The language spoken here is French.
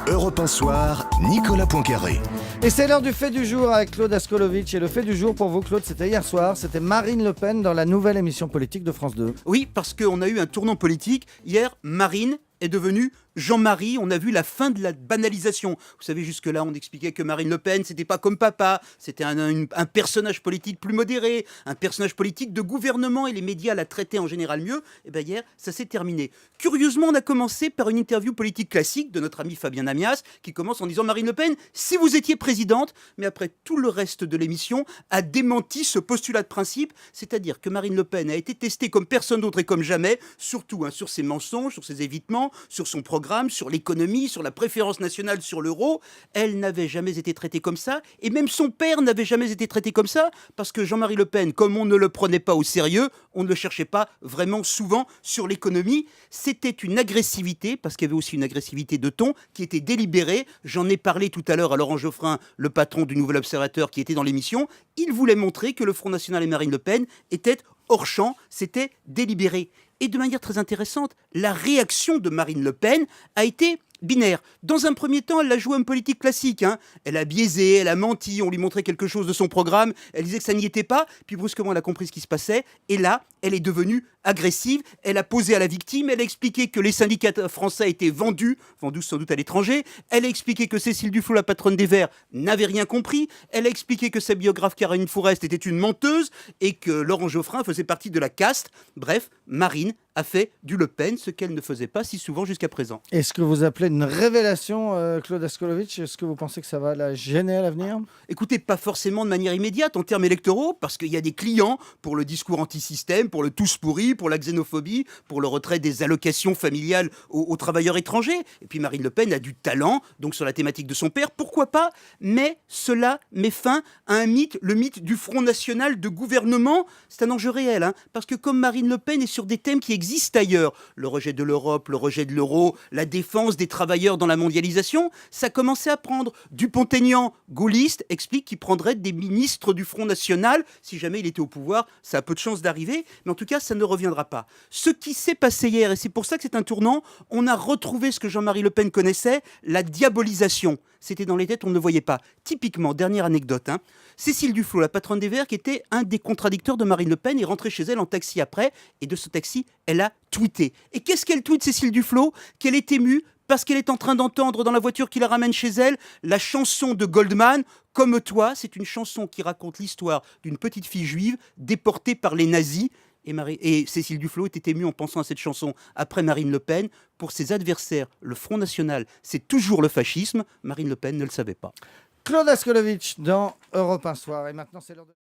Europe 1 Soir, Nicolas Poincaré. Et c'est l'heure du fait du jour avec Claude Askolovitch. Et le fait du jour pour vous, Claude, c'était hier soir. C'était Marine Le Pen dans la nouvelle émission politique de France 2. Oui, parce qu'on a eu un tournant politique. Hier, Marine est devenue Jean-Marie. On a vu la fin de la banalisation. Vous savez, jusque-là, on expliquait que Marine Le Pen, c'était pas comme papa. C'était un personnage politique plus modéré, un personnage politique de gouvernement, et les médias la traitaient en général mieux. Et bien hier, ça s'est terminé. Curieusement, on a commencé par une interview politique classique de notre ami Fabien Amias, qui commence en disant: Marine Le Pen, si vous étiez présidente, mais après tout le reste de l'émission a démenti ce postulat de principe, c'est-à-dire que Marine Le Pen a été testée comme personne d'autre et comme jamais, surtout sur ses mensonges, sur ses évitements, sur son programme, sur l'économie, sur la préférence nationale, sur l'euro. Elle n'avait jamais été traitée comme ça, et même son père n'avait jamais été traité comme ça, parce que Jean-Marie Le Pen, comme on ne le prenait pas au sérieux, on ne le cherchait pas vraiment souvent sur l'économie. C'était une agressivité, parce qu'il y avait aussi une agressivité de ton qui était délibérée. J'en ai parlé tout à l'heure à Laurent Geoffrin, le patron du Nouvel Observateur qui était dans l'émission. Il voulait montrer que le Front National et Marine Le Pen étaient hors champ, c'était délibéré. Et de manière très intéressante, la réaction de Marine Le Pen a été binaire. Dans un premier temps, elle a joué un politique classique. Elle a biaisé, elle a menti, on lui montrait quelque chose de son programme, elle disait que ça n'y était pas, puis brusquement elle a compris ce qui se passait, et là, elle est devenue agressive, elle a posé à la victime, elle a expliqué que les syndicats français étaient vendus sans doute à l'étranger, elle a expliqué que Cécile Duflot, la patronne des Verts, n'avait rien compris, elle a expliqué que sa biographe Caroline Fourest était une menteuse, et que Laurent Geoffrin faisait partie de la caste. Bref, Marine a fait du Le Pen ce qu'elle ne faisait pas si souvent jusqu'à présent. Est-ce que vous appelez une révélation, Claude Askolovitch? Est-ce que vous pensez que ça va la gêner à l'avenir? Écoutez, pas forcément de manière immédiate en termes électoraux, parce qu'il y a des clients pour le discours anti-système, pour le tous pourri, pour la xénophobie, pour le retrait des allocations familiales aux travailleurs étrangers. Et puis Marine Le Pen a du talent, donc sur la thématique de son père, pourquoi pas? Mais cela met fin à un mythe, le mythe du Front National de gouvernement. C'est un enjeu réel, parce que comme Marine Le Pen est sur des thèmes qui existent ailleurs, le rejet de l'Europe, le rejet de l'euro, la défense des travailleurs dans la mondialisation, ça commençait à prendre. Dupont-Aignan, gaulliste, explique qu'il prendrait des ministres du Front National si jamais il était au pouvoir. Ça a peu de chances d'arriver, mais en tout cas, ça ne reviendra pas. Ce qui s'est passé hier, et c'est pour ça que c'est un tournant, on a retrouvé ce que Jean-Marie Le Pen connaissait, la diabolisation. C'était dans les têtes, on ne le voyait pas. Typiquement, dernière anecdote, Cécile Duflot, la patronne des Verts, qui était un des contradicteurs de Marine Le Pen, est rentrée chez elle en taxi après, et de ce taxi, elle a tweeté. Et qu'est-ce qu'elle tweete, Cécile Duflot? Qu'elle est émue parce qu'elle est en train d'entendre dans la voiture qui la ramène chez elle la chanson de Goldman, Comme toi. C'est une chanson qui raconte l'histoire d'une petite fille juive déportée par les nazis. Et Cécile Duflot était émue en pensant à cette chanson après Marine Le Pen. Pour ses adversaires, le Front National, c'est toujours le fascisme. Marine Le Pen ne le savait pas. Claude Askolovitch dans Europe 1 Soir. Et maintenant, c'est l'heure de...